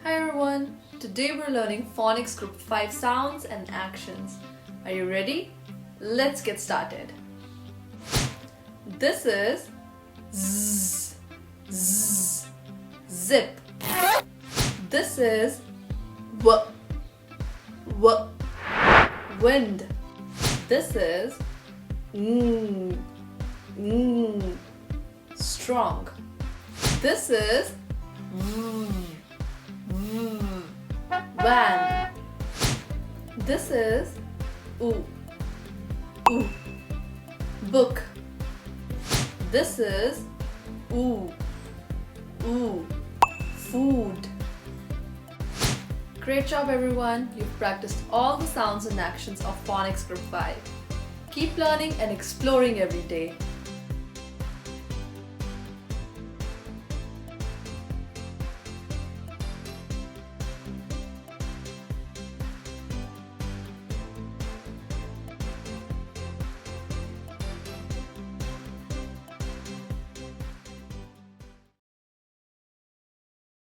Hi everyone! Today we're learning Phonics Group 5 sounds and actions. Are you ready? Let's get started. This is zzz, zzz, zip. This is w, w, wind. This is strong. This is van. This is oo, book. This is oo, food. Great job everyone! You've practiced all the sounds and actions of Phonics Group 5. Keep learning and exploring every day.